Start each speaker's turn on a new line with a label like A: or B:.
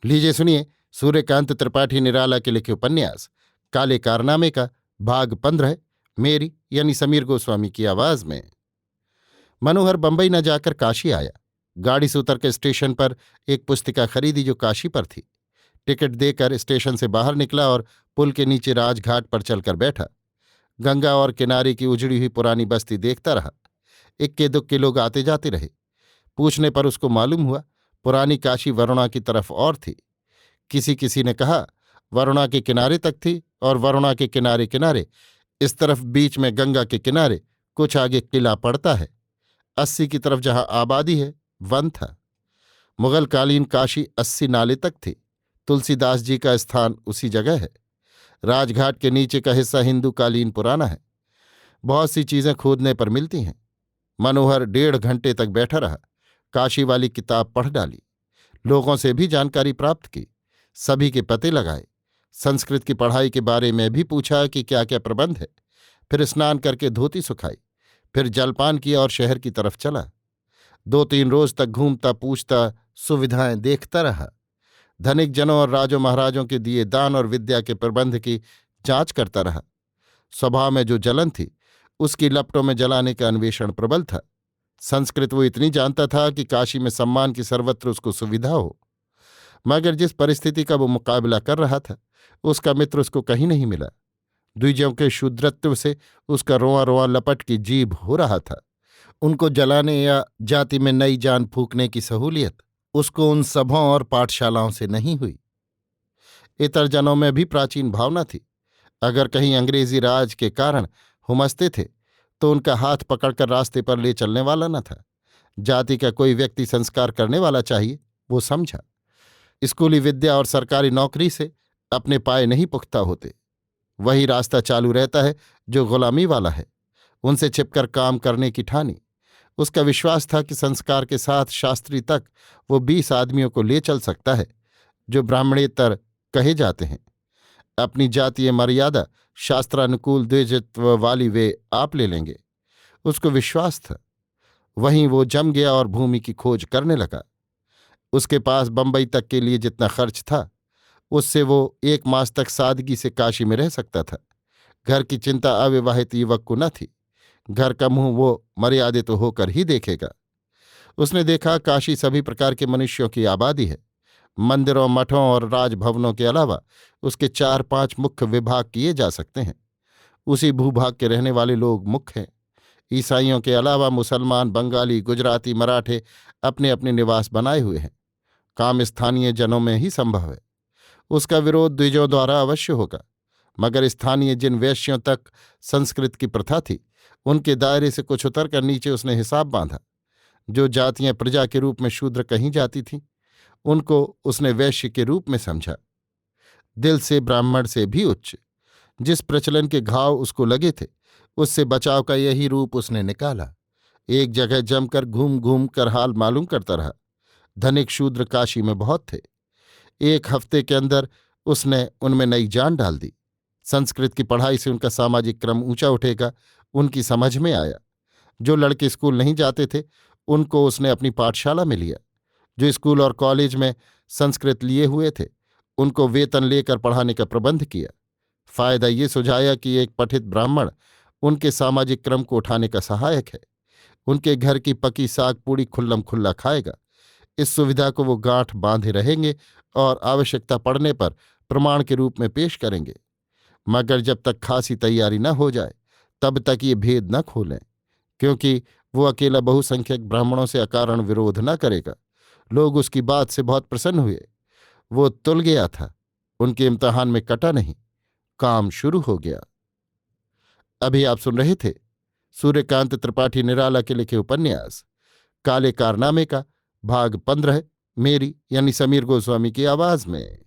A: लीजिए सुनिए सूर्यकांत त्रिपाठी निराला के लिखे उपन्यास काले कारनामे का भाग 15 मेरी यानी समीर गोस्वामी की आवाज में। मनोहर बंबई न जाकर काशी आया। गाड़ी से उतर के स्टेशन पर एक पुस्तिका खरीदी जो काशी पर थी। टिकट देकर स्टेशन से बाहर निकला और पुल के नीचे राजघाट पर चलकर बैठा। गंगा और किनारे की उजड़ी हुई पुरानी बस्ती देखता रहा। इक्के दुक्के लोग आते जाते रहे। पूछने पर उसको मालूम हुआ पुरानी काशी वरुणा की तरफ और थी। किसी किसी ने कहा वरुणा के किनारे तक थी और वरुणा के किनारे किनारे इस तरफ बीच में गंगा के किनारे कुछ आगे किला पड़ता है। 80 की तरफ जहां आबादी है वन था। मुगल कालीन काशी 80 नाले तक थी। तुलसीदास जी का स्थान उसी जगह है। राजघाट के नीचे का हिस्सा हिंदू कालीन पुराना है। बहुत सी चीजें खोदने पर मिलती हैं। मनोहर 1.5 घंटे तक बैठा रहा। काशी वाली किताब पढ़ डाली। लोगों से भी जानकारी प्राप्त की। सभी के पते लगाए। संस्कृत की पढ़ाई के बारे में भी पूछा कि क्या क्या प्रबंध है। फिर स्नान करके धोती सुखाई। फिर जलपान किया और शहर की तरफ चला। 2-3 रोज तक घूमता पूछता सुविधाएं देखता रहा। धनिक जनों और राजों महाराजों के दिए दान और विद्या के प्रबंध की जांच करता रहा। स्वभाव में जो जलन थी उसकी लपटों में जलाने का अन्वेषण प्रबल था। संस्कृत वो इतनी जानता था कि काशी में सम्मान की सर्वत्र उसको सुविधा हो। मगर जिस परिस्थिति का वो मुकाबला कर रहा था उसका मित्र उसको कहीं नहीं मिला। द्विजों के शूद्रत्व से उसका रोआ रोआ लपट की जीभ हो रहा था। उनको जलाने या जाति में नई जान फूंकने की सहूलियत उसको उन सभाओं और पाठशालाओं से नहीं हुई। इतर जनों में भी प्राचीन भावना थी। अगर कहीं अंग्रेजी राज के कारण हुमसते थे तो उनका हाथ पकड़कर रास्ते पर ले चलने वाला न था। जाति का कोई व्यक्ति संस्कार करने वाला चाहिए, वो समझा। स्कूली विद्या और सरकारी नौकरी से अपने पाए नहीं पुख्ता होते। वही रास्ता चालू रहता है जो गुलामी वाला है। उनसे छिपकर काम करने की ठानी। उसका विश्वास था कि संस्कार के साथ शास्त्री तक वो 20 आदमियों को ले चल सकता है जो ब्राह्मणेतर कहे जाते हैं। अपनी जातीय मर्यादा शास्त्रानुकूल द्विजत्व वाली वे आप ले लेंगे, उसको विश्वास था। वहीं वो जम गया और भूमि की खोज करने लगा। उसके पास बंबई तक के लिए जितना खर्च था उससे वो 1 मास तक सादगी से काशी में रह सकता था। घर की चिंता अविवाहित युवक को न थी। घर का मुंह वो मर्यादित तो होकर ही देखेगा। उसने देखा काशी सभी प्रकार के मनुष्यों की आबादी है। मंदिरों, मठों और राजभवनों के अलावा उसके 4-5 मुख्य विभाग किए जा सकते हैं। उसी भूभाग के रहने वाले लोग मुख्य हैं। ईसाइयों के अलावा मुसलमान, बंगाली, गुजराती, मराठे अपने अपने निवास बनाए हुए हैं। काम स्थानीय जनों में ही संभव है। उसका विरोध द्विजों द्वारा अवश्य होगा। मगर स्थानीय जिन वैश्यों तक संस्कृत की प्रथा थी उनके दायरे से कुछ उतरकर नीचे उसने हिसाब बांधा। जो जातियां प्रजा के रूप में शूद्र कहीं जाती थीं उनको उसने वैश्य के रूप में समझा। दिल से ब्राह्मण से भी उच्च। जिस प्रचलन के घाव उसको लगे थे उससे बचाव का यही रूप उसने निकाला। एक जगह जमकर घूम घूम कर हाल मालूम करता रहा। धनिक शूद्र काशी में बहुत थे। 1 हफ्ते के अंदर उसने उनमें नई जान डाल दी। संस्कृत की पढ़ाई से उनका सामाजिक क्रम ऊंचा उठेगा, उनकी समझ में आया। जो लड़के स्कूल नहीं जाते थे उनको उसने अपनी पाठशाला में लिया। जो स्कूल और कॉलेज में संस्कृत लिए हुए थे उनको वेतन लेकर पढ़ाने का प्रबंध किया। फायदा ये सुझाया कि एक पठित ब्राह्मण उनके सामाजिक क्रम को उठाने का सहायक है। उनके घर की पकी साग पूड़ी खुल्लम खुल्ला खाएगा। इस सुविधा को वो गांठ बांधे रहेंगे और आवश्यकता पड़ने पर प्रमाण के रूप में पेश करेंगे। मगर जब तक खासी तैयारी न हो जाए तब तक ये भेद न खोलें, क्योंकि वो अकेला बहुसंख्यक ब्राह्मणों से अकारण विरोध न करेगा। लोग उसकी बात से बहुत प्रसन्न हुए। वो तुल गया था। उनके इम्तिहान में कटा नहीं। काम शुरू हो गया। अभी आप सुन रहे थे सूर्यकांत त्रिपाठी निराला के लिखे उपन्यास काले कारनामे का भाग 15 मेरी यानी समीर गोस्वामी की आवाज में।